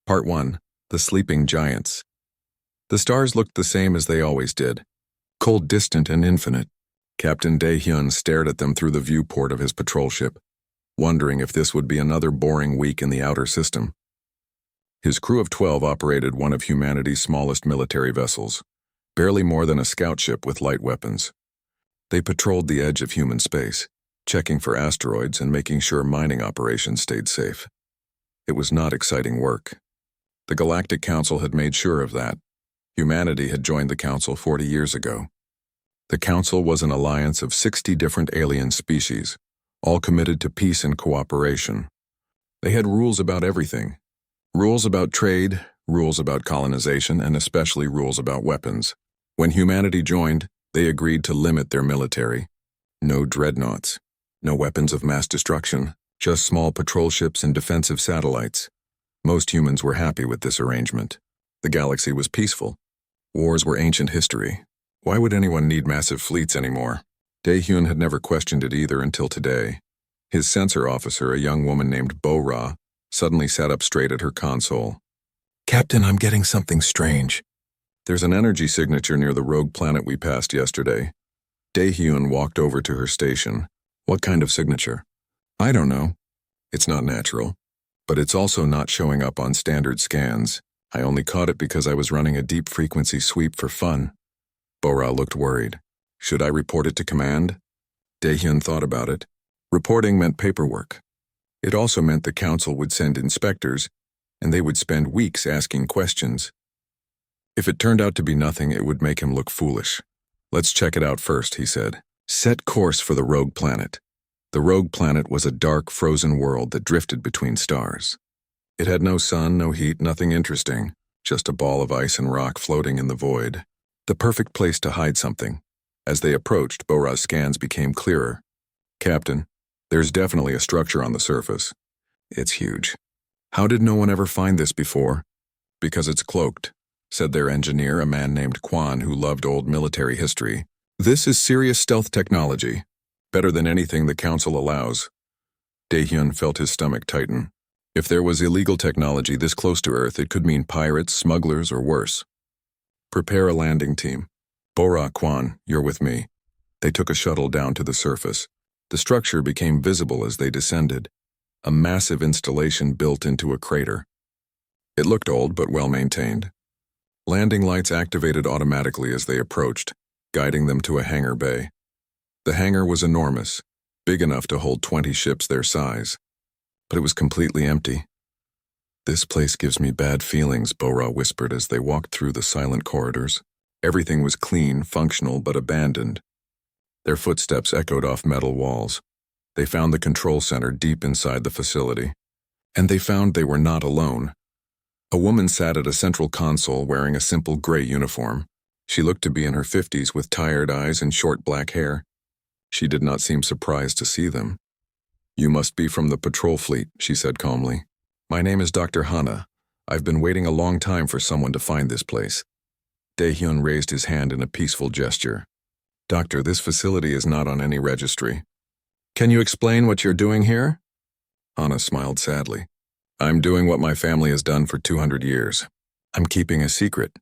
Part 1. The Sleeping Giants. The stars looked the same as they always did. Cold, distant, and infinite. Captain Dae-hyun stared at them through the viewport of his patrol ship, wondering if this would be another boring week in the outer system. His crew of 12 operated one of humanity's smallest military vessels, barely more than a scout ship with light weapons. They patrolled the edge of human space, checking for asteroids and making sure mining operations stayed safe. It was not exciting work. The Galactic Council had made sure of that. Humanity had joined the Council 40 years ago. The Council was an alliance of 60 different alien species, all committed to peace and cooperation. They had rules about everything. Rules about trade, rules about colonization, and especially rules about weapons. When humanity joined, they agreed to limit their military. No dreadnoughts, no weapons of mass destruction, just small patrol ships and defensive satellites. Most humans were happy with this arrangement. The galaxy was peaceful. Wars were ancient history. Why would anyone need massive fleets anymore? Dae-hyun had never questioned it either until today. His sensor officer, a young woman named Bo-ra, suddenly sat up straight at her console. "Captain, I'm getting something strange. There's an energy signature near the rogue planet we passed yesterday." Dae-hyun walked over to her station. "What kind of signature?" "I don't know. It's not natural. But it's also not showing up on standard scans. I only caught it because I was running a deep frequency sweep for fun." Bo-ra looked worried. "Should I report it to command?" Dae-hyun thought about it. Reporting meant paperwork. It also meant the council would send inspectors, and they would spend weeks asking questions. If it turned out to be nothing, it would make him look foolish. "Let's check it out first," he said. Set course for the rogue planet. The rogue planet was a dark, frozen world that drifted between stars. It had no sun, no heat, nothing interesting, just a ball of ice and rock floating in the void. The perfect place to hide something. As they approached, Bo-ra's scans became clearer. "Captain, there's definitely a structure on the surface. It's huge. How did no one ever find this before?" "Because it's cloaked," said their engineer, a man named Kwan who loved old military history. "This is serious stealth technology. Better than anything the Council allows." Dae-hyun felt his stomach tighten. If there was illegal technology this close to Earth, it could mean pirates, smugglers, or worse. "Prepare a landing team. Bo-ra, Kwan, you're with me." They took a shuttle down to the surface. The structure became visible as they descended. A massive installation built into a crater. It looked old but well-maintained. Landing lights activated automatically as they approached, guiding them to a hangar bay. The hangar was enormous, big enough to hold 20 ships their size. But it was completely empty. "This place gives me bad feelings," Bo-ra whispered as they walked through the silent corridors. Everything was clean, functional, but abandoned. Their footsteps echoed off metal walls. They found the control center deep inside the facility. And they found they were not alone. A woman sat at a central console wearing a simple gray uniform. She looked to be in her 50s with tired eyes and short black hair. She did not seem surprised to see them. "You must be from the patrol fleet," she said calmly. "My name is Dr. Hana. I've been waiting a long time for someone to find this place." Dae-hyun raised his hand in a peaceful gesture. "Doctor, this facility is not on any registry." "Can you explain what you're doing here?" Hana smiled sadly. "I'm doing what my family has done for 200 years. I'm keeping a secret."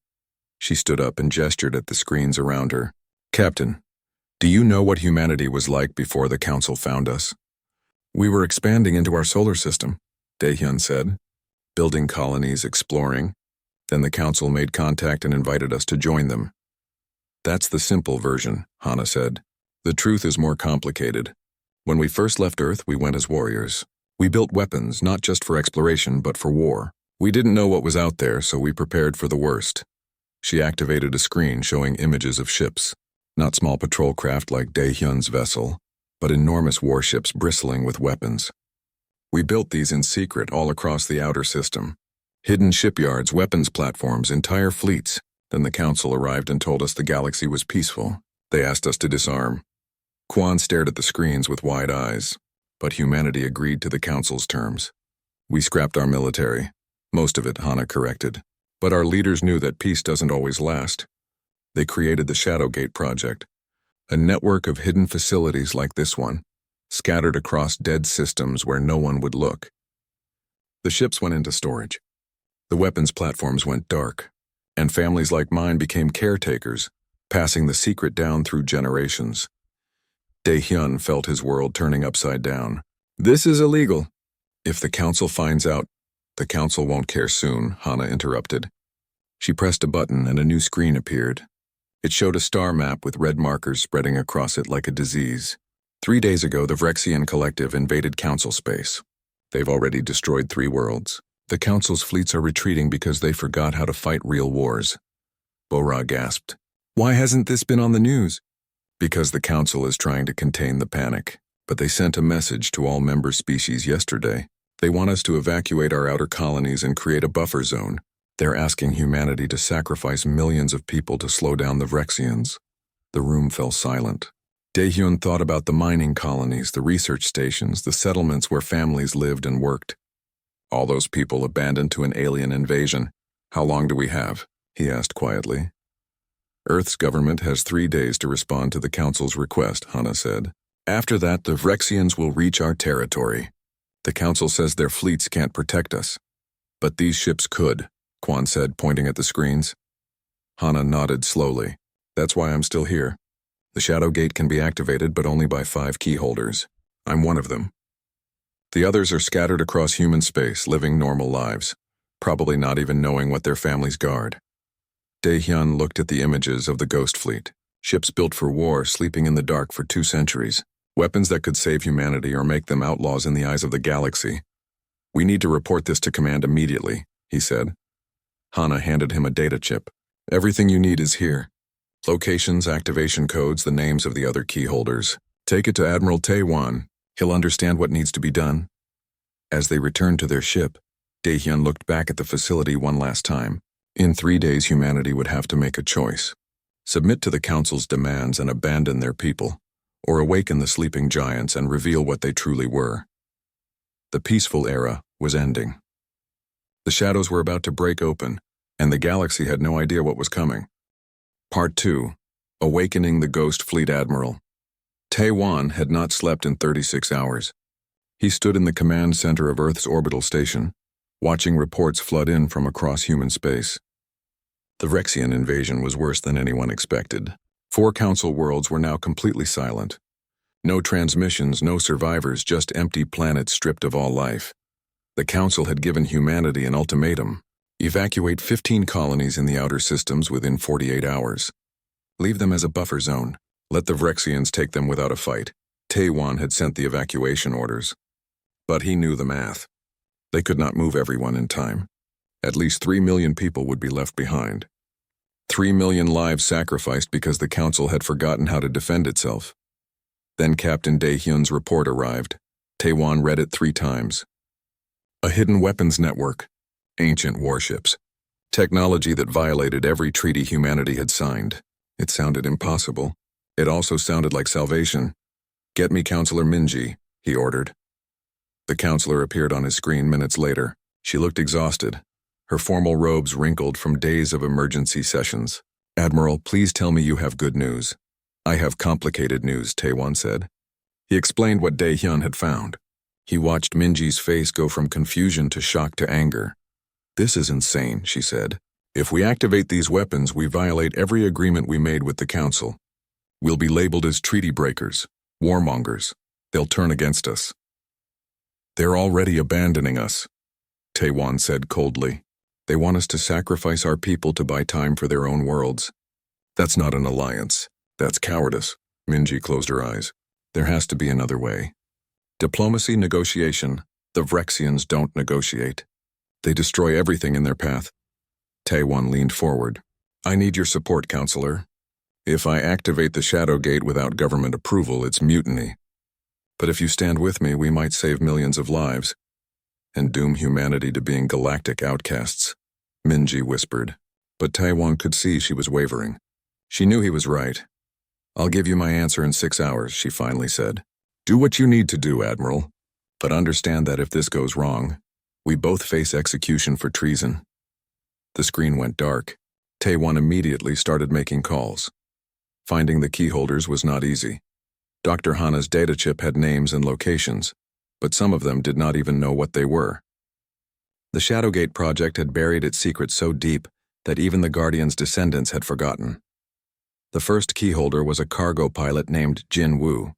She stood up and gestured at the screens around her. "Captain, do you know what humanity was like before the Council found us?" "We were expanding into our solar system," Dae-hyun said. "Building colonies, exploring. Then the Council made contact and invited us to join them." "That's the simple version," Hana said. "The truth is more complicated. When we first left Earth, we went as warriors. We built weapons, not just for exploration, but for war. We didn't know what was out there, so we prepared for the worst." She activated a screen showing images of ships. Not small patrol craft like Dae-hyun's vessel, but enormous warships bristling with weapons. "We built these in secret all across the outer system. Hidden shipyards, weapons platforms, entire fleets. Then the Council arrived and told us the galaxy was peaceful. They asked us to disarm." Kwan stared at the screens with wide eyes, but humanity agreed to the Council's terms. "We scrapped our military. Most of it," Hana corrected. "But our leaders knew that peace doesn't always last. They created the Shadowgate Project, a network of hidden facilities like this one, scattered across dead systems where no one would look." The ships went into storage. The weapons platforms went dark, and families like mine became caretakers, passing the secret down through generations. Dae-hyun felt his world turning upside down. This is illegal. If the council finds out, the council won't care soon, Hana interrupted. She pressed a button and a new screen appeared. It showed a star map with red markers spreading across it like a disease. 3 days ago, the Vrexian Collective invaded council space. They've already destroyed 3 worlds. The council's fleets are retreating because they forgot how to fight real wars. Bora gasped. Why hasn't this been on the news? Because the council is trying to contain the panic. But they sent a message to all member species yesterday. They want us to evacuate our outer colonies and create a buffer zone. They're asking humanity to sacrifice millions of people to slow down the Vrexians. The room fell silent. Dae-hyun thought about the mining colonies, the research stations, the settlements where families lived and worked. All those people abandoned to an alien invasion. How long do we have? He asked quietly. Earth's government has 3 days to respond to the council's request, Hana said. After that, the Vrexians will reach our territory. The council says their fleets can't protect us. But these ships could, Kwan said, pointing at the screens. Hana nodded slowly. That's why I'm still here. The Shadow Gate can be activated, but only by 5 key holders. I'm one of them. The others are scattered across human space, living normal lives, probably not even knowing what their families guard. Dae-hyun looked at the images of the Ghost Fleet, ships built for war, sleeping in the dark for 2 centuries, weapons that could save humanity or make them outlaws in the eyes of the galaxy. We need to report this to Command immediately, he said. Hana handed him a data chip. Everything you need is here. Locations, activation codes, the names of the other key holders. Take it to Admiral Tae-wan. He'll understand what needs to be done. As they returned to their ship, Dae-hyun looked back at the facility one last time. In 3 days, humanity would have to make a choice. Submit to the council's demands and abandon their people, or awaken the sleeping giants and reveal what they truly were. The peaceful era was ending. The shadows were about to break open, and the galaxy had no idea what was coming. Part 2. Awakening the Ghost Fleet Admiral. Tae-wan had not slept in 36 hours. He stood in the command center of Earth's orbital station, watching reports flood in from across human space. The Vrexian invasion was worse than anyone expected. 4 council worlds were now completely silent. No transmissions, no survivors, just empty planets stripped of all life. The council had given humanity an ultimatum. Evacuate 15 colonies in the outer systems within 48 hours. Leave them as a buffer zone. Let the Vrexians take them without a fight. Tae-wan had sent the evacuation orders. But he knew the math. They could not move everyone in time. At least 3 million people would be left behind. 3 million lives sacrificed because the council had forgotten how to defend itself. Then Captain Dae-hyun's report arrived. Tae-wan read it 3 times. A hidden weapons network. Ancient warships. Technology that violated every treaty humanity had signed. It sounded impossible. It also sounded like salvation. Get me Counselor Minji, he ordered. The counselor appeared on his screen minutes later. She looked exhausted. Her formal robes wrinkled from days of emergency sessions. Admiral, please tell me you have good news. I have complicated news, Tae-wan said. He explained what Dae-hyun had found. He watched Minji's face go from confusion to shock to anger. This is insane, she said. If we activate these weapons, we violate every agreement we made with the council. We'll be labeled as treaty breakers, warmongers. They'll turn against us. They're already abandoning us, Tae-wan said coldly. They want us to sacrifice our people to buy time for their own worlds. That's not an alliance. That's cowardice. Minji closed her eyes. There has to be another way. Diplomacy, negotiation. The Vrexians don't negotiate. They destroy everything in their path. Tae-wan leaned forward. I need your support, Counselor. If I activate the Shadow Gate without government approval, it's mutiny. But if you stand with me, we might save millions of lives and doom humanity to being galactic outcasts, Minji whispered. But Tae-wan could see she was wavering. She knew he was right. I'll give you my answer in 6 hours, she finally said. Do what you need to do, Admiral. But understand that if this goes wrong, we both face execution for treason. The screen went dark. Tae-wan immediately started making calls. Finding the key holders was not easy. Dr. Hana's data chip had names and locations, but some of them did not even know what they were. The Shadowgate project had buried its secret so deep that even the Guardian's descendants had forgotten. The first keyholder was a cargo pilot named Jin Woo.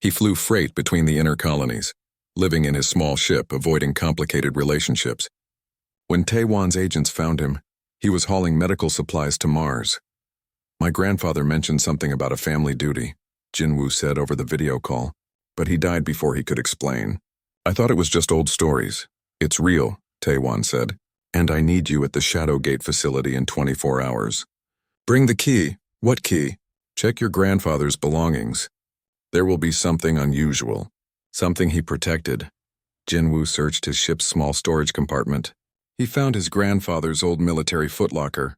He flew freight between the inner colonies, living in his small ship, avoiding complicated relationships. When Taewan's agents found him, he was hauling medical supplies to Mars. My grandfather mentioned something about a family duty, Jin Woo said over the video call, but he died before he could explain. I thought it was just old stories. It's real, Taewan said, and I need you at the Shadowgate facility in 24 hours. Bring the key. What key? Check your grandfather's belongings. There will be something unusual, something he protected. Jin Woo searched his ship's small storage compartment. He found his grandfather's old military footlocker.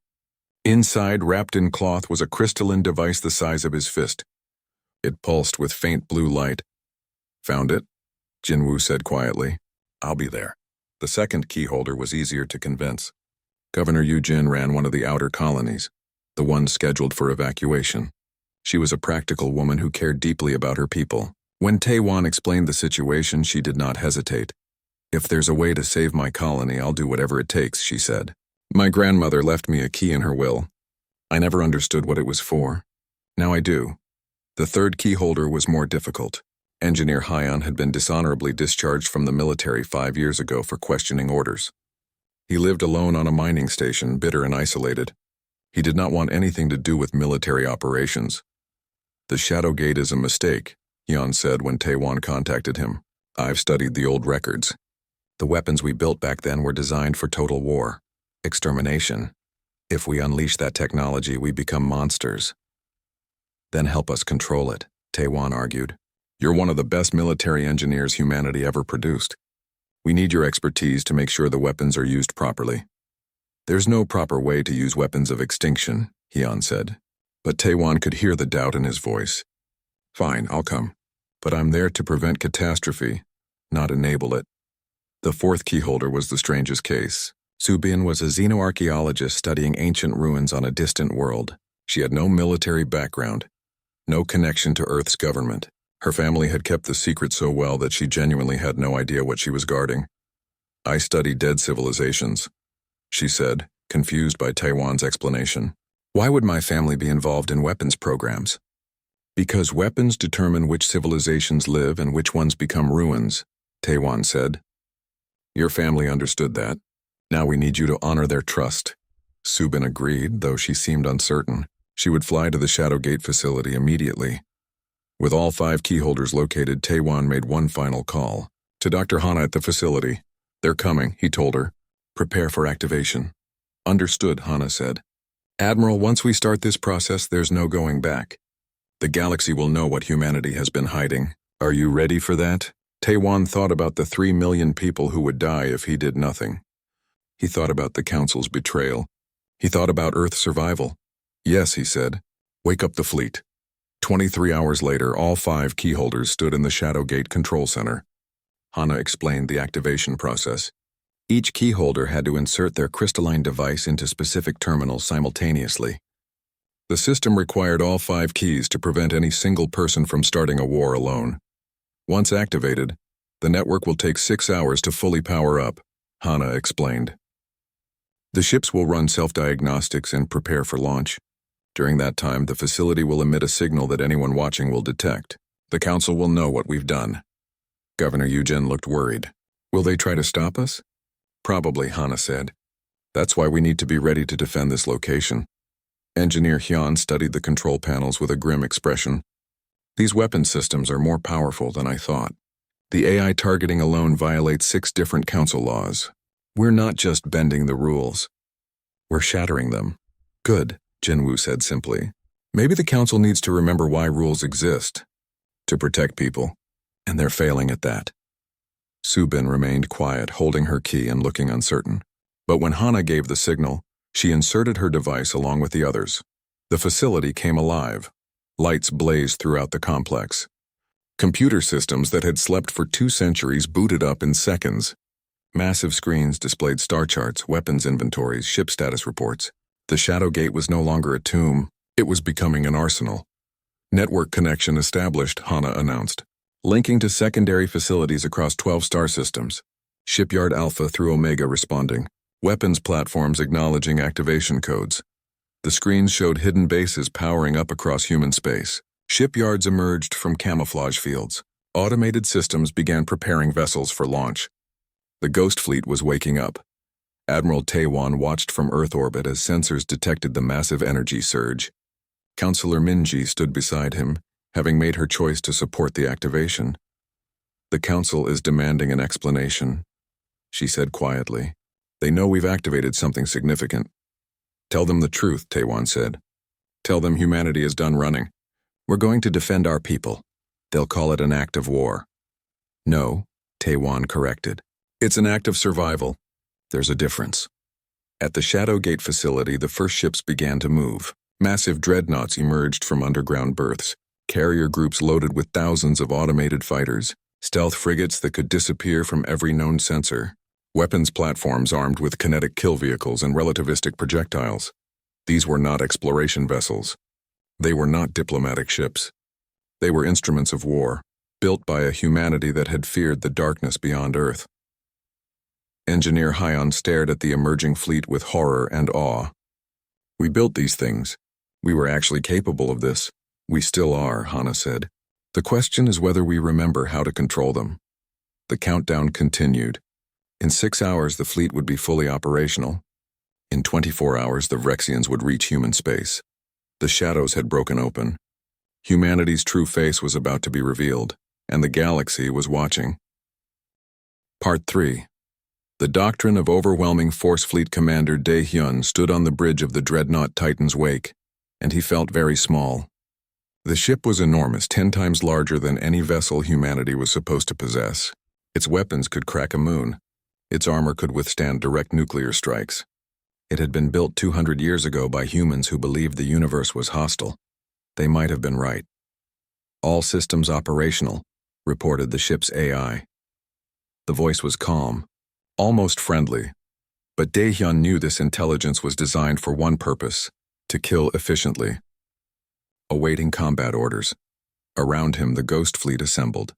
Inside, wrapped in cloth, was a crystalline device the size of his fist. It pulsed with faint blue light. Found it? Jin Woo said quietly. I'll be there. The second keyholder was easier to convince. Governor Yu Jin ran one of the outer colonies, the one scheduled for evacuation. She was a practical woman who cared deeply about her people. When Taewan explained the situation, she did not hesitate. If there's a way to save my colony, I'll do whatever it takes, she said. My grandmother left me a key in her will. I never understood what it was for. Now I do. The third keyholder was more difficult. Engineer Hyon had been dishonorably discharged from the military 5 years ago for questioning orders. He lived alone on a mining station, bitter and isolated. He did not want anything to do with military operations. The Shadowgate is a mistake, Hyon said when Taewan contacted him. I've studied the old records. The weapons we built back then were designed for total war, extermination. If we unleash that technology, we become monsters. Then help us control it, Taewan argued. You're one of the best military engineers humanity ever produced. We need your expertise to make sure the weapons are used properly. There's no proper way to use weapons of extinction, Hyon said. But Taewan could hear the doubt in his voice. Fine, I'll come. But I'm there to prevent catastrophe, not enable it. The fourth keyholder was the strangest case. Subin was a xenoarchaeologist studying ancient ruins on a distant world. She had no military background, no connection to Earth's government. Her family had kept the secret so well that she genuinely had no idea what she was guarding. I study dead civilizations, she said, confused by Taewan's explanation. Why would my family be involved in weapons programs? Because weapons determine which civilizations live and which ones become ruins, Taewan said. Your family understood that. Now we need you to honor their trust. Subin agreed, though she seemed uncertain. She would fly to the Shadowgate facility immediately. With all 5 keyholders located, Taewan made one final call. To Dr. Hana at the facility. They're coming, he told her. Prepare for activation. Understood, Hana said. Admiral, once we start this process, there's no going back. The galaxy will know what humanity has been hiding. Are you ready for that? Taewan thought about the 3 million people who would die if he did nothing. He thought about the Council's betrayal. He thought about Earth's survival. Yes, he said. Wake up the fleet. 23 hours later, all 5 keyholders stood in the Shadowgate control center. Hana explained the activation process. Each keyholder had to insert their crystalline device into specific terminals simultaneously. The system required all 5 keys to prevent any single person from starting a war alone. Once activated, the network will take 6 hours to fully power up, Hana explained. The ships will run self-diagnostics and prepare for launch. During that time, the facility will emit a signal that anyone watching will detect. The Council will know what we've done. Governor Yu Jin looked worried. Will they try to stop us? Probably, Hana said. That's why we need to be ready to defend this location. Engineer Hyon studied the control panels with a grim expression. These weapon systems are more powerful than I thought. The AI targeting alone violates 6 different Council laws. We're not just bending the rules. We're shattering them. Good, Jinwoo said simply. Maybe the Council needs to remember why rules exist. To protect people. And they're failing at that. Subin remained quiet, holding her key and looking uncertain. But when Hana gave the signal, she inserted her device along with the others. The facility came alive. Lights blazed throughout the complex. Computer systems that had slept for 2 centuries booted up in seconds. Massive screens displayed star charts, weapons inventories, ship status reports. The Shadowgate was no longer a tomb. It was becoming an arsenal. Network connection established, Hana announced, linking to secondary facilities across 12 star systems. Shipyard Alpha through Omega responding. Weapons platforms acknowledging activation codes. The screens showed hidden bases powering up across human space. Shipyards emerged from camouflage fields. Automated systems began preparing vessels for launch. The Ghost Fleet was waking up. Admiral Taiwan watched from Earth orbit as sensors detected the massive energy surge. Counselor Minji stood beside him, having made her choice to support the activation. "The Council is demanding an explanation," she said quietly. "They know we've activated something significant." "Tell them the truth," Taiwan said. "Tell them humanity is done running. We're going to defend our people. They'll call it an act of war." "No," Taiwan corrected. "It's an act of survival. There's a difference." At the Shadowgate facility, the first ships began to move. Massive dreadnoughts emerged from underground berths, carrier groups loaded with thousands of automated fighters, stealth frigates that could disappear from every known sensor, weapons platforms armed with kinetic kill vehicles and relativistic projectiles. These were not exploration vessels. They were not diplomatic ships. They were instruments of war, built by a humanity that had feared the darkness beyond Earth. Engineer Hyon stared at the emerging fleet with horror and awe. "We built these things. We were actually capable of this." "We still are," Hana said. "The question is whether we remember how to control them." The countdown continued. In 6 hours, the fleet would be fully operational. In 24 hours, the Vrexians would reach human space. The shadows had broken open. Humanity's true face was about to be revealed, and the galaxy was watching. Part 3. The doctrine of overwhelming force. Fleet Commander Dae-hyun stood on the bridge of the dreadnought Titan's wake, and he felt very small. The ship was enormous, 10 times larger than any vessel humanity was supposed to possess. Its weapons could crack a moon. Its armor could withstand direct nuclear strikes. It had been built 200 years ago by humans who believed the universe was hostile. They might have been right. "All systems operational," reported the ship's AI. The voice was calm, almost friendly, but Dae-hyun knew this intelligence was designed for one purpose: to kill efficiently. Awaiting combat orders. Around him, the Ghost Fleet assembled.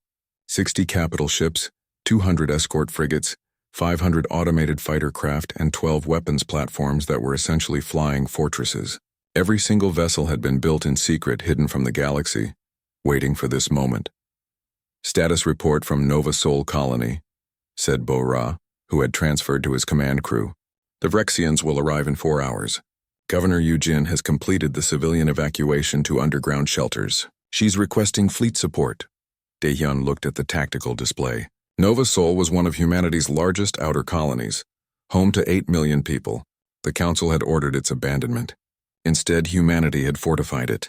60 capital ships, 200 escort frigates, 500 automated fighter craft, and 12 weapons platforms that were essentially flying fortresses. Every single vessel had been built in secret, hidden from the galaxy, waiting for this moment. "Status report from Nova Sol Colony," said Bo-Ra, who had transferred to his command crew. "The Vrexians will arrive in 4 hours. Governor Yu-jin has completed the civilian evacuation to underground shelters. She's requesting fleet support." Dae-hyun looked at the tactical display. Nova Sol was one of humanity's largest outer colonies, home to 8 million people. The Council had ordered its abandonment. Instead, humanity had fortified it.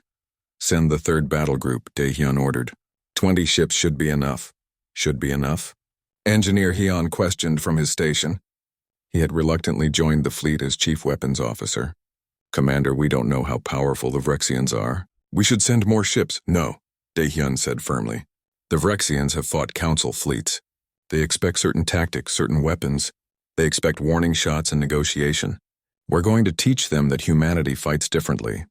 "Send the 3rd battle group," Dae-hyun ordered. 20 ships should be enough." "Should be enough?" Engineer Hyun questioned from his station. He had reluctantly joined the fleet as chief weapons officer. "Commander, we don't know how powerful the Vrexians are. We should send more ships." "No," Dae-hyun said firmly. "The Vrexians have fought Council fleets. They expect certain tactics, certain weapons. They expect warning shots and negotiation. We're going to teach them that humanity fights differently."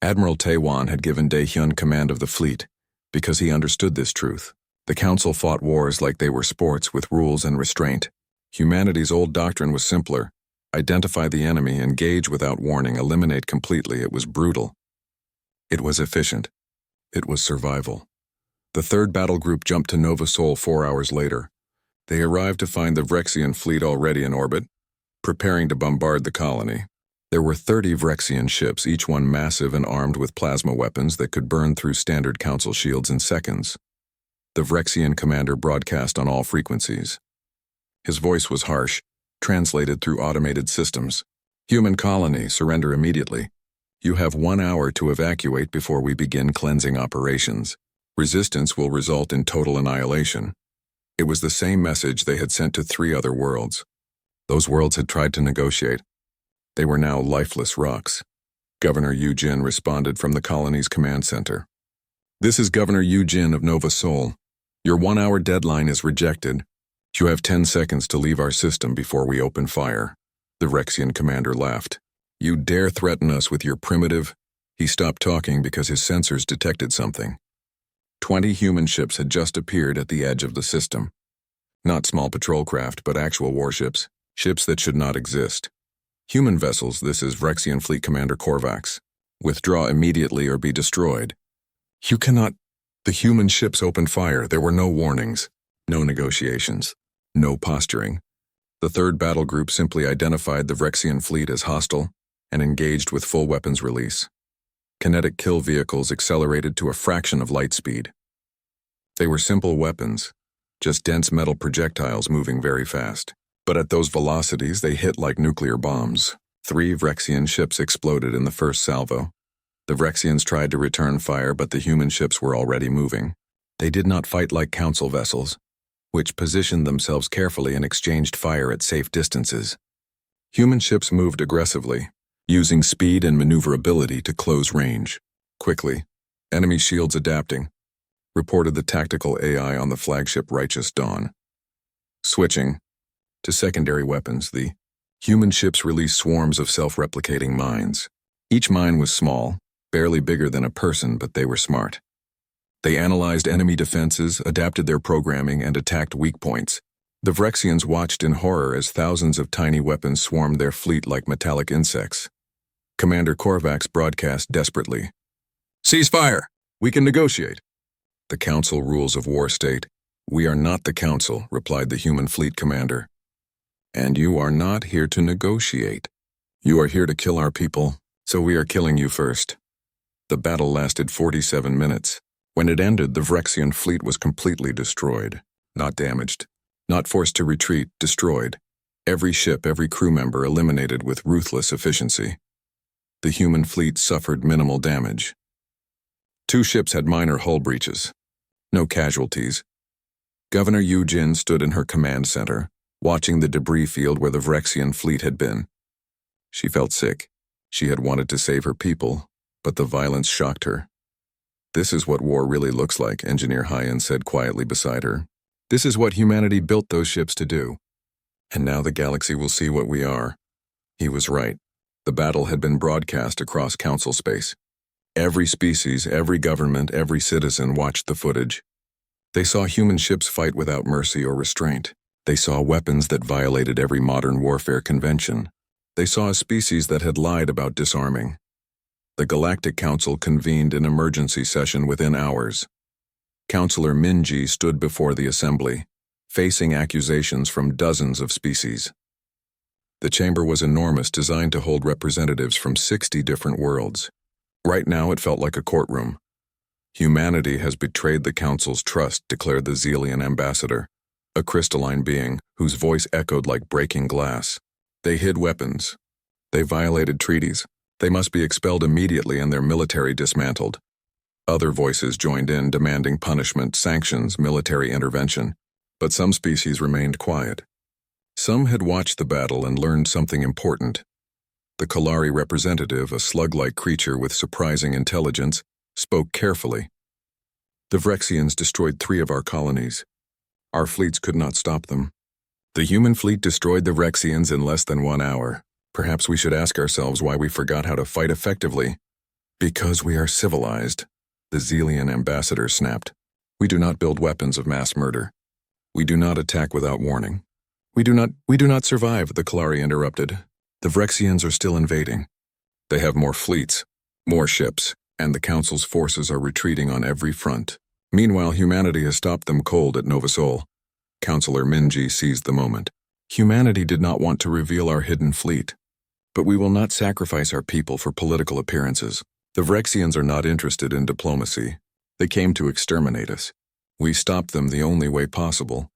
Admiral Taiwan had given Dae-hyun command of the fleet because he understood this truth. The Council fought wars like they were sports, with rules and restraint. Humanity's old doctrine was simpler: identify the enemy, engage without warning, eliminate completely. It was brutal. It was efficient. It was survival. The 3rd battle group jumped to Nova Sol 4 hours later. They arrived to find the Vrexian fleet already in orbit, preparing to bombard the colony. There were 30 Vrexian ships, each one massive and armed with plasma weapons that could burn through standard Council shields in seconds. The Vrexian commander broadcast on all frequencies. His voice was harsh, translated through automated systems. "Human colony, surrender immediately. You have 1 hour to evacuate before we begin cleansing operations. Resistance will result in total annihilation." It was the same message they had sent to 3 other worlds. Those worlds had tried to negotiate. They were now lifeless rocks. Governor Yu-jin responded from the colony's command center. "This is Governor Yu-jin of Nova Sol. Your 1-hour deadline is rejected. You have 10 seconds to leave our system before we open fire." The Vrexian commander laughed. "You dare threaten us with your primitive—" He stopped talking because his sensors detected something. 20 human ships had just appeared at the edge of the system. Not small patrol craft, but actual warships. Ships that should not exist. Human vessels, this is Vrexian Fleet Commander Korvax. Withdraw immediately or be destroyed. You cannot... The human ships opened fire. There were no warnings, no negotiations, no posturing. The third battle group simply identified the Vrexian fleet as hostile and engaged with full weapons release. Kinetic kill vehicles accelerated to a fraction of light speed. They were simple weapons, just dense metal projectiles moving very fast. But at those velocities, they hit like nuclear bombs. 3 Vrexian ships exploded in the first salvo. The Vrexians tried to return fire, but the human ships were already moving. They did not fight like council vessels, which positioned themselves carefully and exchanged fire at safe distances. Human ships moved aggressively, using speed and maneuverability to close range. Quickly, enemy shields adapting, reported the tactical AI on the flagship Righteous Dawn. Switching to secondary weapons, the human ships released swarms of self-replicating mines. Each mine was small, barely bigger than a person, but they were smart. They analyzed enemy defenses, adapted their programming, and attacked weak points. The Vrexians watched in horror as thousands of tiny weapons swarmed their fleet like metallic insects. Commander Korvax broadcast desperately. "Cease fire! We can negotiate." The Council rules of war state. "We are not the Council," replied the human fleet commander. "And you are not here to negotiate. You are here to kill our people, so we are killing you first." The battle lasted 47 minutes. When it ended, the Vrexian fleet was completely destroyed. Not damaged. Not forced to retreat, destroyed. Every ship, every crew member eliminated with ruthless efficiency. The human fleet suffered minimal damage. 2 ships had minor hull breaches. No casualties. Governor Yu Jin stood in her command center, watching the debris field where the Vrexian fleet had been. She felt sick. She had wanted to save her people, but the violence shocked her. "This is what war really looks like," Engineer Hyan said quietly beside her. "This is what humanity built those ships to do. And now the galaxy will see what we are." He was right. The battle had been broadcast across Council space. Every species, every government, every citizen watched the footage. They saw human ships fight without mercy or restraint. They saw weapons that violated every modern warfare convention. They saw a species that had lied about disarming. The Galactic Council convened an emergency session within hours. Councillor Minji stood before the assembly, facing accusations from dozens of species. The chamber was enormous, designed to hold representatives from 60 different worlds. Right now it felt like a courtroom. "Humanity has betrayed the Council's trust," declared the Xelian ambassador, a crystalline being whose voice echoed like breaking glass. "They hid weapons. They violated treaties. They must be expelled immediately and their military dismantled." Other voices joined in, demanding punishment, sanctions, military intervention. But some species remained quiet. Some had watched the battle and learned something important. The Kalari representative, a slug-like creature with surprising intelligence, spoke carefully. "The Vrexians destroyed 3 of our colonies. Our fleets could not stop them. The human fleet destroyed the Vrexians in less than 1 hour. Perhaps we should ask ourselves why we forgot how to fight effectively." "Because we are civilized," the Xelian ambassador snapped. "We do not build weapons of mass murder. We do not attack without warning. We do not survive," the Kalari interrupted. "The Vrexians are still invading. They have more fleets, more ships, and the Council's forces are retreating on every front. Meanwhile, humanity has stopped them cold at Nova Sol." Councillor Minji seized the moment. "Humanity did not want to reveal our hidden fleet. But we will not sacrifice our people for political appearances. The Vrexians are not interested in diplomacy. They came to exterminate us. We stopped them the only way possible.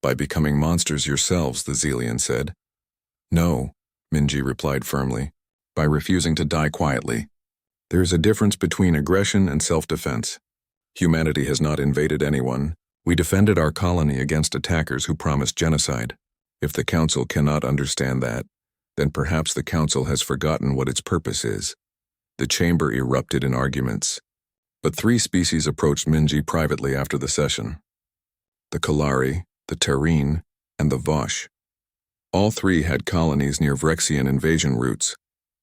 By becoming monsters yourselves," the Xelian said. "No," Minji replied firmly. "By refusing to die quietly. There is a difference between aggression and self-defense. Humanity has not invaded anyone. We defended our colony against attackers who promised genocide. If the Council cannot understand that, then perhaps the Council has forgotten what its purpose is." The chamber erupted in arguments. But 3 species approached Minji privately after the session. The Kalari, the Terrene, and the Vosh. All 3 had colonies near Vrexian invasion routes.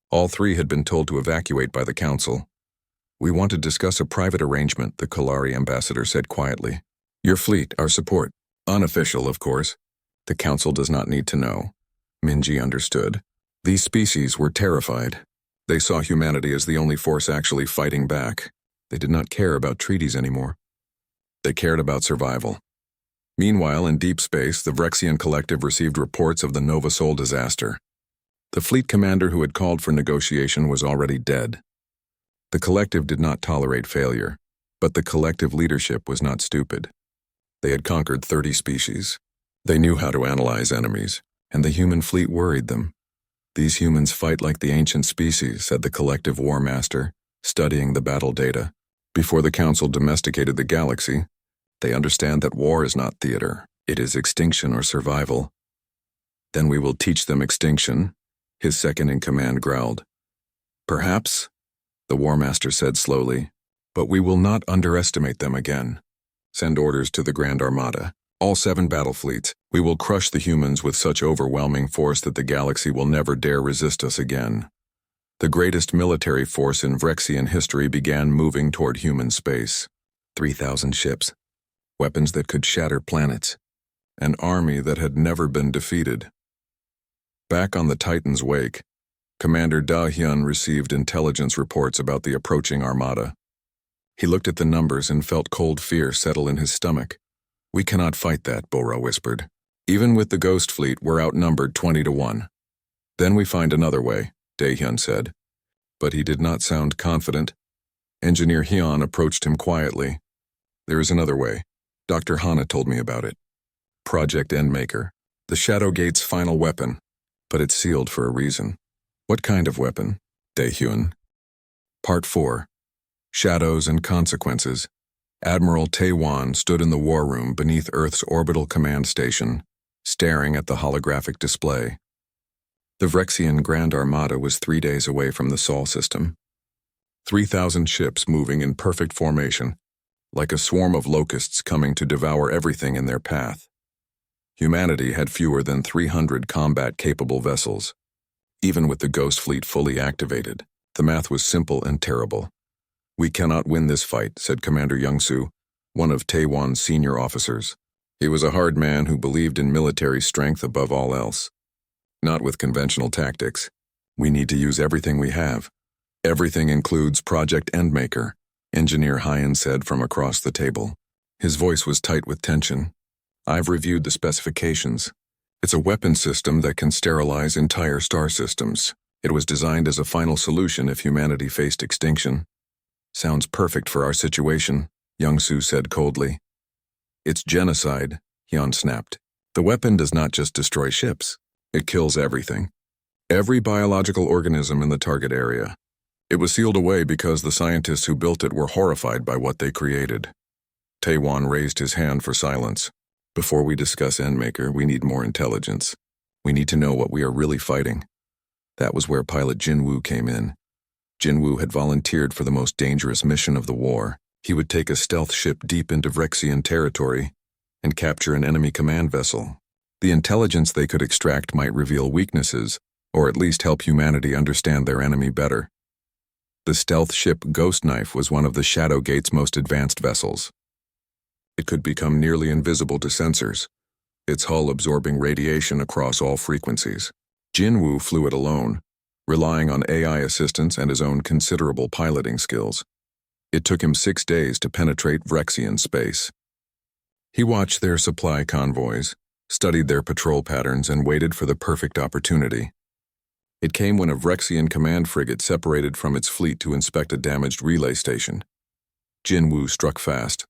All 3 had been told to evacuate by the Council. "We want to discuss a private arrangement," the Kalari ambassador said quietly. "Your fleet, our support. Unofficial, of course. The Council does not need to know. Minji understood. These species were terrified. They saw humanity as the only force actually fighting back. They did not care about treaties anymore. They cared about survival. Meanwhile, in deep space, the Vrexian Collective received reports of the Nova Sol disaster. The fleet commander who had called for negotiation was already dead. The Collective did not tolerate failure, but the Collective leadership was not stupid. They had conquered 30 species. They knew how to analyze enemies, and the human fleet worried them. These humans fight like the ancient species, said the Collective War Master, studying the battle data. Before the Council domesticated the galaxy, they understand that war is not theater. It is extinction or survival. Then we will teach them extinction, his second-in-command growled. Perhaps, the War Master said slowly, but we will not underestimate them again. Send orders to the Grand Armada. All 7 battle fleets. We will crush the humans with such overwhelming force that the galaxy will never dare resist us again. The greatest military force in Vrexian history began moving toward human space. 3,000 ships. Weapons that could shatter planets. An army that had never been defeated. Back on the Titan's wake, Commander Da Hyun received intelligence reports about the approaching armada. He looked at the numbers and felt cold fear settle in his stomach. We cannot fight that, Bora whispered. Even with the Ghost Fleet, we're outnumbered 20-1. Then we find another way, Daehyun said. But he did not sound confident. Engineer Hyun approached him quietly. There is another way. Dr. Hana told me about it. Project Endmaker. The Shadow Gate's final weapon. But it's sealed for a reason. What kind of weapon? Daehyun. Part 4. Shadows and Consequences. Admiral Taewan stood in the war room beneath Earth's orbital command station, staring at the holographic display. The Vrexian Grand Armada was 3 days away from the Sol system. 3,000 ships moving in perfect formation, like a swarm of locusts coming to devour everything in their path. Humanity had fewer than 300 combat-capable vessels. Even with the Ghost Fleet fully activated, the math was simple and terrible. We cannot win this fight, said Commander Young-soo, one of Taewan's senior officers. He was a hard man who believed in military strength above all else. Not with conventional tactics. We need to use everything we have. Everything includes Project Endmaker, Engineer Hyan said from across the table. His voice was tight with tension. I've reviewed the specifications. It's a weapon system that can sterilize entire star systems. It was designed as a final solution if humanity faced extinction. Sounds perfect for our situation, Young-soo said coldly. It's genocide, Hyun snapped. The weapon does not just destroy ships. It kills everything. Every biological organism in the target area. It was sealed away because the scientists who built it were horrified by what they created. Taewan raised his hand for silence. Before we discuss Endmaker, we need more intelligence. We need to know what we are really fighting. That was where pilot Jinwoo came in. Jinwoo had volunteered for the most dangerous mission of the war. He would take a stealth ship deep into Vrexian territory and capture an enemy command vessel. The intelligence they could extract might reveal weaknesses, or at least help humanity understand their enemy better. The stealth ship Ghost Knife was one of the Shadow Gate's most advanced vessels. It could become nearly invisible to sensors, its hull absorbing radiation across all frequencies. Jinwoo flew it alone, relying on AI assistance and his own considerable piloting skills. It took him 6 days to penetrate Vrexian space. He watched their supply convoys, studied their patrol patterns, and waited for the perfect opportunity. It came when a Vrexian command frigate separated from its fleet to inspect a damaged relay station. Jinwoo struck fast.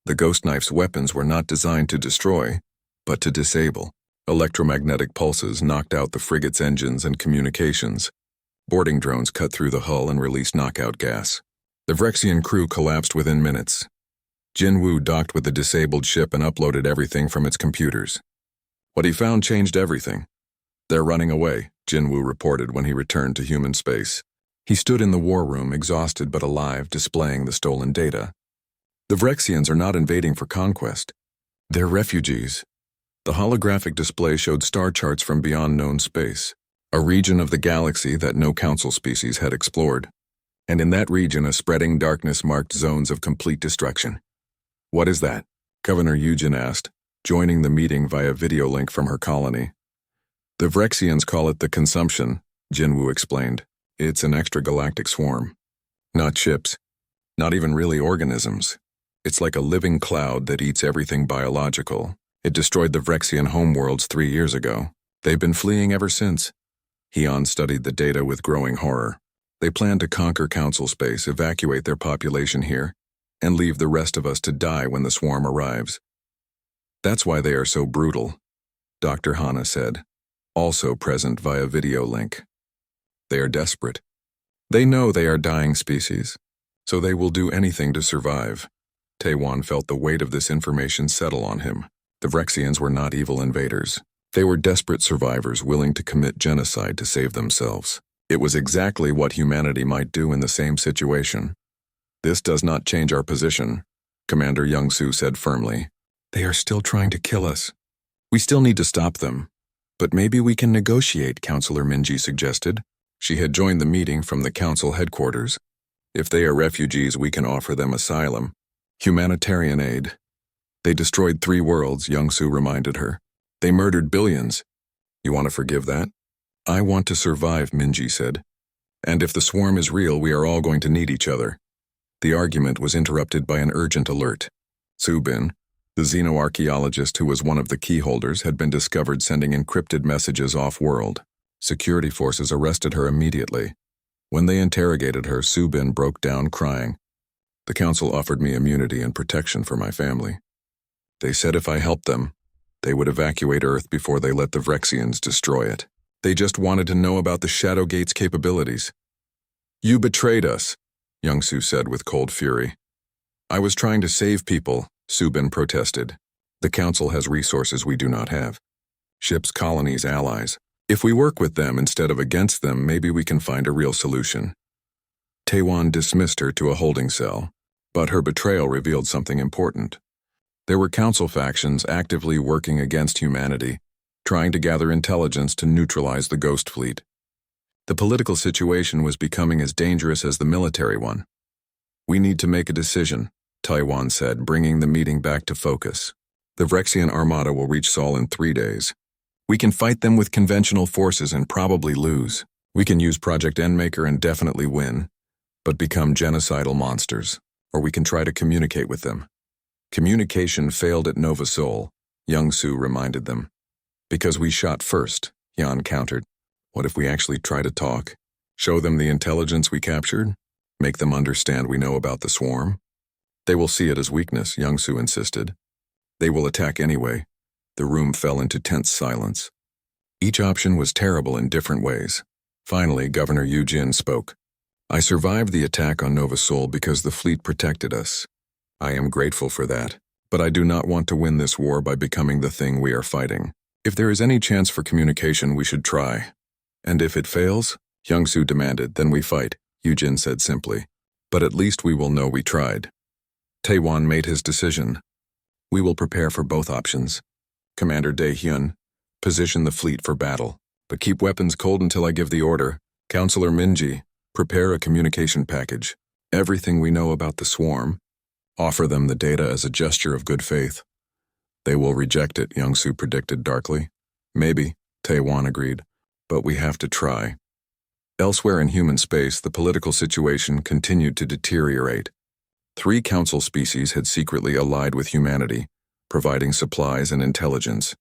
The Ghost Knife's weapons were not designed to destroy, but to disable. Electromagnetic pulses knocked out the frigate's engines and communications. Boarding drones cut through the hull and released knockout gas. The Vrexian crew collapsed within minutes. Jinwoo docked with the disabled ship and uploaded everything from its computers. What he found changed everything. They're running away, Jinwoo reported when he returned to human space. He stood in the war room, exhausted but alive, displaying the stolen data. The Vrexians are not invading for conquest. They're refugees. The holographic display showed star charts from beyond known space, a region of the galaxy that no council species had explored. And in that region, a spreading darkness marked zones of complete destruction. What is that? Governor Eugen asked. joining the meeting via video link from her colony. The Vrexians call it the consumption, Jinwoo explained. It's an extragalactic swarm. Not ships. Not even really organisms. It's like a living cloud that eats everything biological. It destroyed the Vrexian homeworlds 3 years ago. They've been fleeing ever since. Hyun studied the data with growing horror. They plan to conquer Council space, evacuate their population here, and leave the rest of us to die when the swarm arrives. That's why they are so brutal, Dr. Hana said, also present via video link. They are desperate. They know they are dying species, so they will do anything to survive. Taewon felt the weight of this information settle on him. The Vrexians were not evil invaders. They were desperate survivors willing to commit genocide to save themselves. It was exactly what humanity might do in the same situation. This does not change our position, Commander Young-soo said firmly. They are still trying to kill us. We still need to stop them. But maybe we can negotiate, Counselor Minji suggested. She had joined the meeting from the council headquarters. If they are refugees, we can offer them asylum. Humanitarian aid. They destroyed 3 worlds, Young-soo reminded her. They murdered billions. You want to forgive that? I want to survive, Minji said. And if the swarm is real, we are all going to need each other. The argument was interrupted by an urgent alert. Subin, the xenoarchaeologist who was one of the key holders, had been discovered sending encrypted messages off-world. Security forces arrested her immediately. When they interrogated her, Subin broke down crying. The council offered me immunity and protection for my family. They said if I helped them, they would evacuate Earth before they let the Vrexians destroy it. They just wanted to know about the Shadowgate's capabilities. You betrayed us, Young-soo said with cold fury. I was trying to save people, Subin protested. The council has resources we do not have. Ships, colonies, allies. If we work with them instead of against them, maybe we can find a real solution. Taewon dismissed her to a holding cell, but her betrayal revealed something important. There were council factions actively working against humanity, trying to gather intelligence to neutralize the Ghost Fleet. The political situation was becoming as dangerous as the military one. We need to make a decision, Taewon said, bringing the meeting back to focus. The Vrexian Armada will reach Seoul in 3 days. We can fight them with conventional forces and probably lose. We can use Project Endmaker and definitely win, but become genocidal monsters. Or we can try to communicate with them. Communication failed at Nova Seoul, Young-soo reminded them. Because we shot first, Hyun countered. What if we actually try to talk? Show them the intelligence we captured? Make them understand we know about the swarm? They will see it as weakness, Young-soo insisted. They will attack anyway. The room fell into tense silence. Each option was terrible in different ways. Finally, Governor Yoo-jin spoke. I survived the attack on Nova Seoul because the fleet protected us. I am grateful for that, but I do not want to win this war by becoming the thing we are fighting. If there is any chance for communication, we should try. And if it fails, Young-soo demanded, then we fight, Yoo-jin said simply. But at least we will know we tried. Taewon made his decision. We will prepare for both options. Commander Dae-hyun, position the fleet for battle, but keep weapons cold until I give the order. Counselor Minji, prepare a communication package. Everything we know about the swarm. Offer them the data as a gesture of good faith. They will reject it, Young-soo predicted darkly. Maybe, Taewon agreed, but we have to try. Elsewhere in human space, the political situation continued to deteriorate. 3 council species had secretly allied with humanity, providing supplies and intelligence.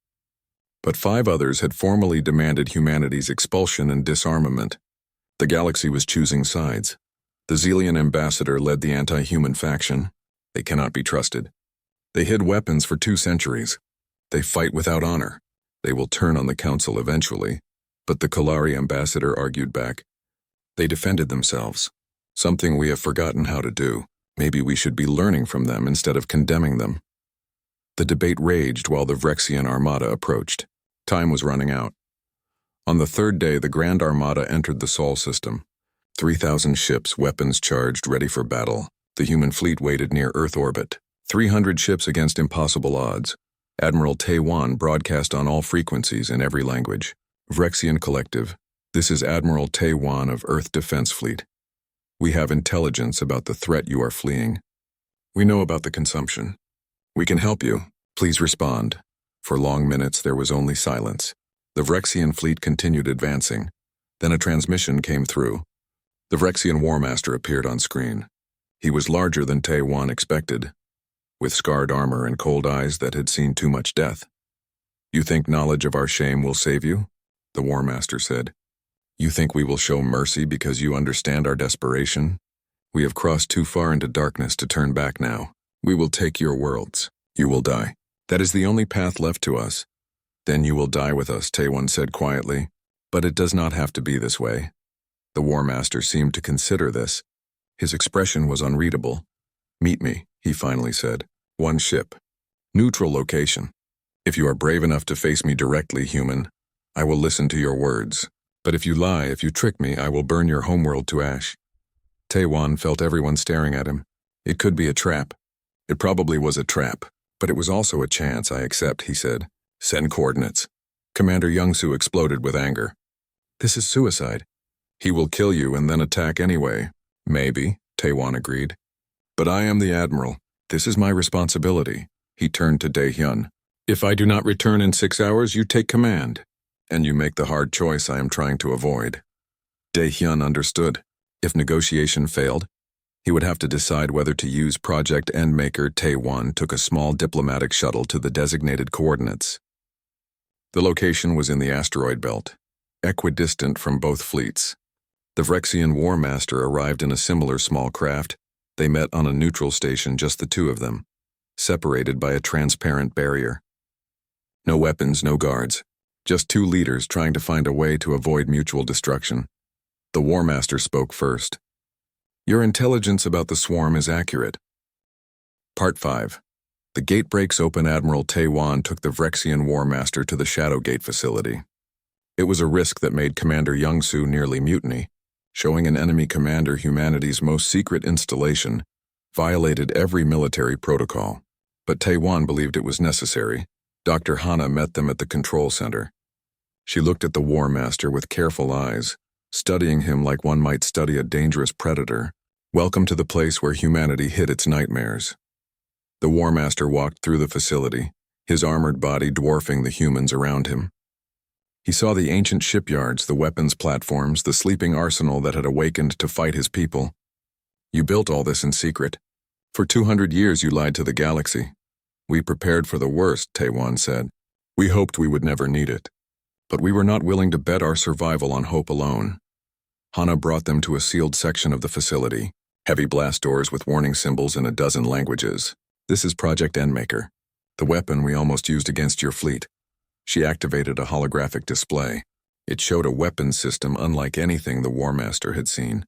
But 5 others had formally demanded humanity's expulsion and disarmament. The galaxy was choosing sides. The Xelian ambassador led the anti-human faction. They cannot be trusted. They hid weapons for 2 centuries. They fight without honor. They will turn on the council eventually. But the Kalari ambassador argued back. They defended themselves. Something we have forgotten how to do. Maybe we should be learning from them instead of condemning them. The debate raged while the Vrexian Armada approached. Time was running out. On the 3rd day, the Grand Armada entered the Sol system. 3,000 ships, weapons charged, ready for battle. The human fleet waited near Earth orbit. 300 ships against impossible odds. Admiral Taewon broadcast on all frequencies in every language. Vrexian Collective, this is Admiral Taewon of Earth Defense Fleet. We have intelligence about the threat you are fleeing. We know about the consumption. We can help you. Please respond. For long minutes there was only silence. The Vrexian fleet continued advancing. Then a transmission came through. The Vrexian War Master appeared on screen. He was larger than Tae-Wan expected, with scarred armor and cold eyes that had seen too much death. "You think knowledge of our shame will save you?" the War Master said. "You think we will show mercy because you understand our desperation? We have crossed too far into darkness to turn back now. We will take your worlds. You will die. That is the only path left to us. Then you will die with us," Tae-Wan said quietly. "But it does not have to be this way." The War Master seemed to consider this. His expression was unreadable. "Meet me," he finally said. "One ship. Neutral location. If you are brave enough to face me directly, human, I will listen to your words. But if you lie, if you trick me, I will burn your homeworld to ash." Tae-Wan felt everyone staring at him. It could be a trap. It probably was a trap, but it was also a chance, I accept, he said. "Send coordinates." Commander Youngsu exploded with anger. "This is suicide. He will kill you and then attack anyway." "Maybe," Tae-Wan agreed. "But I am the Admiral. This is my responsibility." He turned to Dae-hyun. "If I do not return in 6 hours, you take command. And you make the hard choice I am trying to avoid." Dae-hyun understood. If negotiation failed, he would have to decide whether to use Project Endmaker. Tae-Wan took a small diplomatic shuttle to the designated coordinates. The location was in the asteroid belt, equidistant from both fleets. The Vrexian War Master arrived in a similar small craft. They met on a neutral station, just the two of them, separated by a transparent barrier. No weapons, no guards. Just two leaders trying to find a way to avoid mutual destruction. The War Master spoke first. "Your intelligence about the swarm is accurate." Part 5. The gate breaks open. Admiral Tae-Wan took the Vrexian War Master to the Shadowgate facility. It was a risk that made Commander Youngsu nearly mutiny. Showing an enemy commander humanity's most secret installation violated every military protocol. But Tae-Wan believed it was necessary. Dr. Hana met them at the control center. She looked at the War Master with careful eyes, studying him like one might study a dangerous predator. "Welcome to the place where humanity hid its nightmares." The War Master walked through the facility, his armored body dwarfing the humans around him. He saw the ancient shipyards, the weapons platforms, the sleeping arsenal that had awakened to fight his people. "You built all this in secret. For 200 years you lied to the galaxy." "We prepared for the worst," Tae-Wan said. "We hoped we would never need it. But we were not willing to bet our survival on hope alone." Hana brought them to a sealed section of the facility, heavy blast doors with warning symbols in a dozen languages. "This is Project Endmaker, the weapon we almost used against your fleet." She activated a holographic display. It showed a weapons system unlike anything the War Master had seen.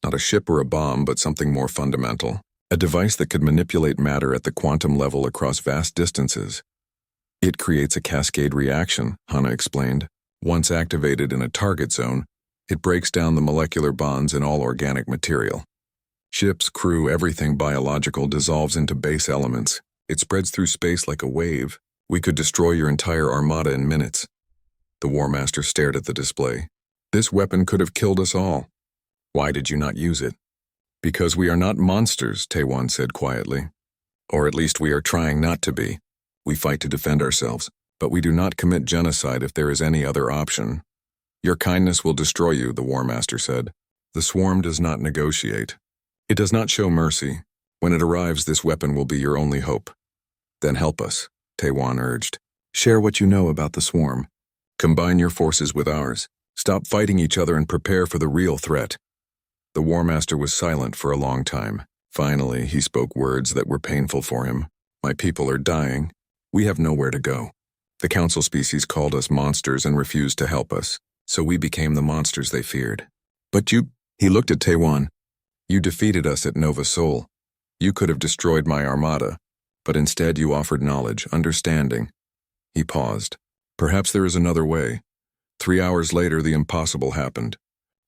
Not a ship or a bomb, but something more fundamental. A device that could manipulate matter at the quantum level across vast distances. "It creates a cascade reaction," Hana explained. "Once activated in a target zone, it breaks down the molecular bonds in all organic material. Ships, crew, everything biological dissolves into base elements. It spreads through space like a wave. We could destroy your entire armada in minutes." The War Master stared at the display. "This weapon could have killed us all. Why did you not use it?" "Because we are not monsters," Tae-Wan said quietly. "Or at least we are trying not to be. We fight to defend ourselves, but we do not commit genocide if there is any other option." "Your kindness will destroy you," the War Master said. "The swarm does not negotiate. It does not show mercy. When it arrives, this weapon will be your only hope." "Then help us," Tae-Wan urged. "Share what you know about the swarm. Combine your forces with ours. Stop fighting each other and prepare for the real threat." The War Master was silent for a long time. Finally, he spoke words that were painful for him. "My people are dying. We have nowhere to go. The council species called us monsters and refused to help us, so we became the monsters they feared. But you," he looked at Tae-Wan, "you defeated us at Nova Sol. You could have destroyed my armada, but instead you offered knowledge, understanding." He paused. "Perhaps there is another way." 3 hours later, the impossible happened.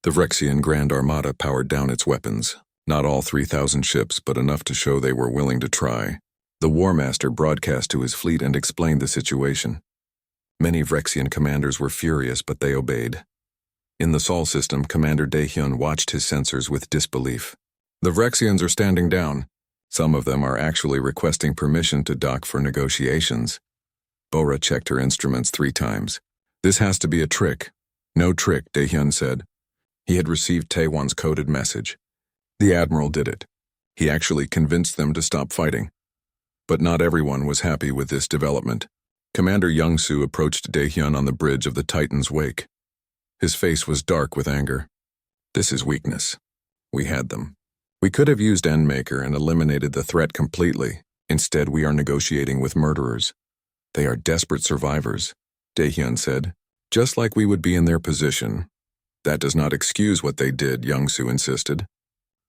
The Vrexian Grand Armada powered down its weapons. Not all 3,000 ships, but enough to show they were willing to try. The War Master broadcast to his fleet and explained the situation. Many Vrexian commanders were furious, but they obeyed. In the Sol system, Commander Dae-hyun watched his sensors with disbelief. "The Vrexians are standing down. Some of them are actually requesting permission to dock for negotiations. Bora checked her instruments 3 times. This has to be a trick. No trick, Daehyun said. He had received Taewon's coded message. The Admiral did it. He actually convinced them to stop fighting. But not everyone was happy with this development. Commander Young-soo approached Daehyun on the bridge of the Titan's wake. His face was dark with anger. This is weakness. We had them. We could have used Endmaker and eliminated the threat completely. Instead, we are negotiating with murderers. They are desperate survivors, Daehyun said, just like we would be in their position. That does not excuse what they did, Young-soo insisted.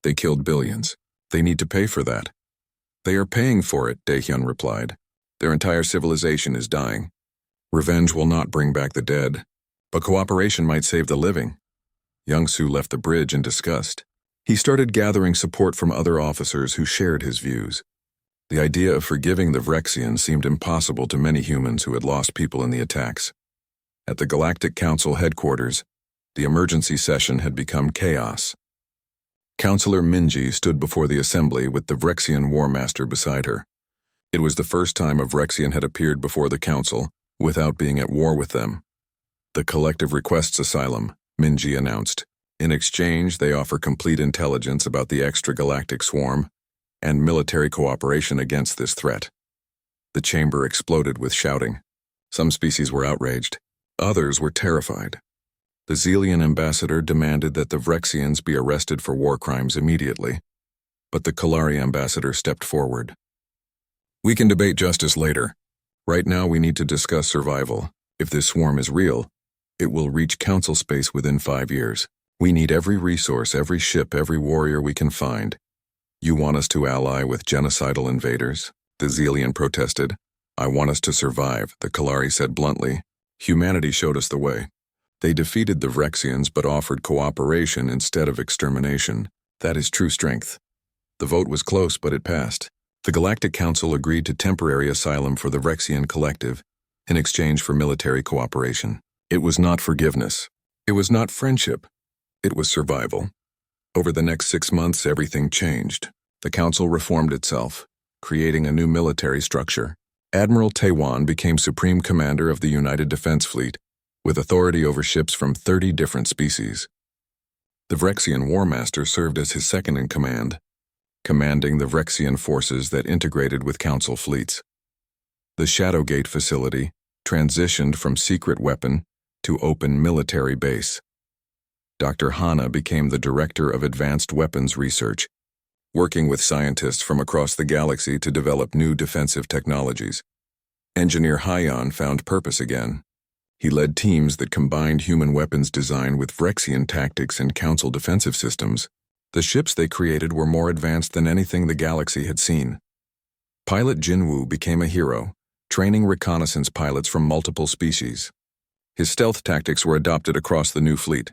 They killed billions. They need to pay for that. They are paying for it, Daehyun replied. Their entire civilization is dying. Revenge will not bring back the dead, but cooperation might save the living. Young-soo left the bridge in disgust. He started gathering support from other officers who shared his views. The idea of forgiving the Vrexians seemed impossible to many humans who had lost people in the attacks. At the Galactic Council headquarters, the emergency session had become chaos. Counselor Minji stood before the assembly with the Vrexian War Master beside her. It was the first time a Vrexian had appeared before the council without being at war with them. The collective requests asylum, Minji announced. In exchange, they offer complete intelligence about the extragalactic swarm and military cooperation against this threat. The chamber exploded with shouting. Some species were outraged. Others were terrified. The Xelian ambassador demanded that the Vrexians be arrested for war crimes immediately, but the Kalari ambassador stepped forward. We can debate justice later. Right now we need to discuss survival. If this swarm is real, it will reach council space within 5 years. We need every resource, every ship, every warrior we can find. You want us to ally with genocidal invaders? The Xelian protested. I want us to survive, the Kalari said bluntly. Humanity showed us the way. They defeated the Vrexians but offered cooperation instead of extermination. That is true strength. The vote was close, but it passed. The Galactic Council agreed to temporary asylum for the Vrexian collective in exchange for military cooperation. It was not forgiveness. It was not friendship. It was survival. Over the next 6 months, everything changed. The Council reformed itself, creating a new military structure. Admiral Taewon became Supreme Commander of the United Defense Fleet, with authority over ships from 30 different species. The Vrexian War Master served as his second-in-command, commanding the Vrexian forces that integrated with Council fleets. The Shadowgate facility transitioned from secret weapon to open military base. Dr. Hana became the Director of Advanced Weapons Research, working with scientists from across the galaxy to develop new defensive technologies. Engineer Hyan found purpose again. He led teams that combined human weapons design with Vrexian tactics and Council defensive systems. The ships they created were more advanced than anything the galaxy had seen. Pilot Jinwoo became a hero, training reconnaissance pilots from multiple species. His stealth tactics were adopted across the new fleet.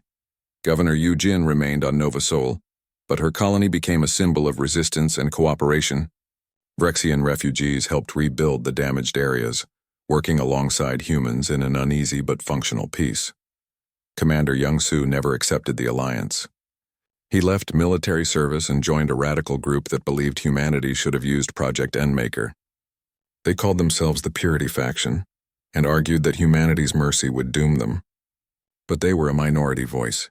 Governor Yu Jin remained on Nova Sol, but her colony became a symbol of resistance and cooperation. Vrexian refugees helped rebuild the damaged areas, working alongside humans in an uneasy but functional peace. Commander Young-soo never accepted the alliance. He left military service and joined a radical group that believed humanity should have used Project Endmaker. They called themselves the Purity Faction and argued that humanity's mercy would doom them. But they were a minority voice.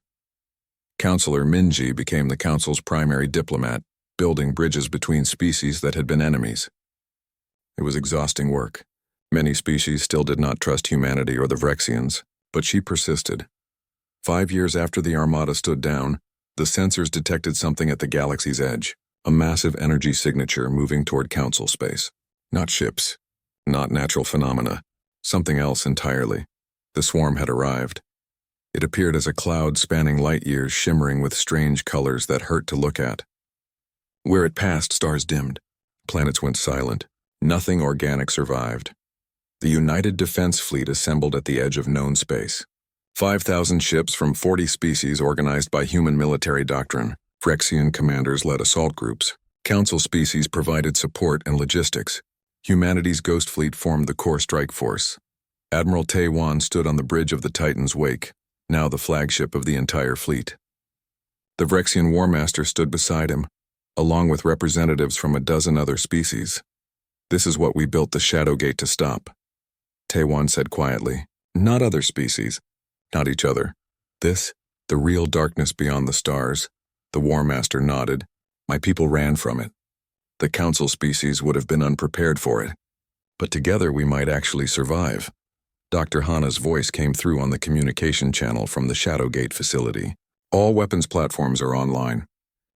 Counselor Minji became the Council's primary diplomat, building bridges between species that had been enemies. It was exhausting work. Many species still did not trust humanity or the Vrexians, but she persisted. 5 years after the Armada stood down, the sensors detected something at the galaxy's edge, a massive energy signature moving toward Council space. Not ships, not natural phenomena, something else entirely. The swarm had arrived. It appeared as a cloud spanning light years, shimmering with strange colors that hurt to look at. Where it passed, stars dimmed. Planets went silent. Nothing organic survived. The United Defense Fleet assembled at the edge of known space. 5,000 ships from 40 species organized by human military doctrine. Vrexian commanders led assault groups. Council species provided support and logistics. Humanity's Ghost Fleet formed the core strike force. Admiral Taewon stood on the bridge of the Titan's wake, now the flagship of the entire fleet. The Vrexian War Master stood beside him, along with representatives from a dozen other species. This is what we built the Shadowgate to stop. Taewon said quietly. Not other species. Not each other. This, the real darkness beyond the stars. The War Master nodded. My people ran from it. The Council species would have been unprepared for it. But together we might actually survive. Dr. Hana's voice came through on the communication channel from the Shadowgate facility. All weapons platforms are online.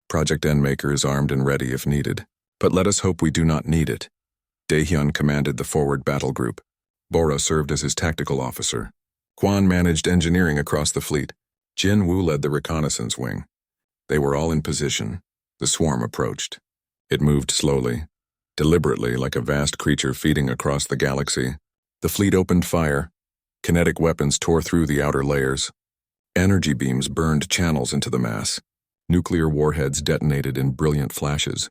Project Endmaker is armed and ready if needed. But let us hope we do not need it. Daehyun commanded the forward battle group. Bora served as his tactical officer. Kwan managed engineering across the fleet. Jin Woo led the reconnaissance wing. They were all in position. The swarm approached. It moved slowly, deliberately, like a vast creature feeding across the galaxy. The fleet opened fire. Kinetic weapons tore through the outer layers. Energy beams burned channels into the mass. Nuclear warheads detonated in brilliant flashes.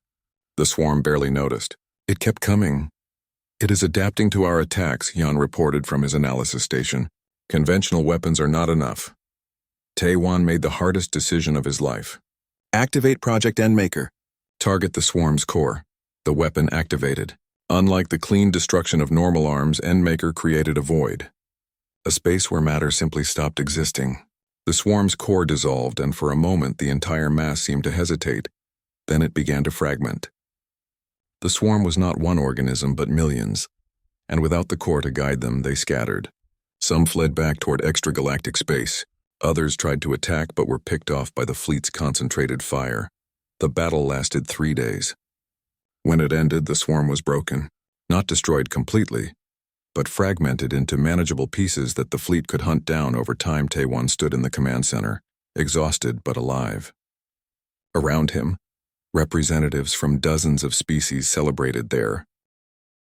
The swarm barely noticed. It kept coming. It is adapting to our attacks, Yan reported from his analysis station. Conventional weapons are not enough. Taewon made the hardest decision of his life. Activate Project Endmaker. Target the swarm's core. The weapon activated. Unlike the clean destruction of normal arms, Endmaker created a void. A space where matter simply stopped existing. The swarm's core dissolved, and for a moment the entire mass seemed to hesitate. Then it began to fragment. The swarm was not one organism, but millions. And without the core to guide them, they scattered. Some fled back toward extragalactic space. Others tried to attack but were picked off by the fleet's concentrated fire. The battle lasted 3 days. When it ended, the swarm was broken. Not destroyed completely, but fragmented into manageable pieces that the fleet could hunt down over time. Taewon stood in the command center, exhausted but alive. Around him, representatives from dozens of species celebrated there,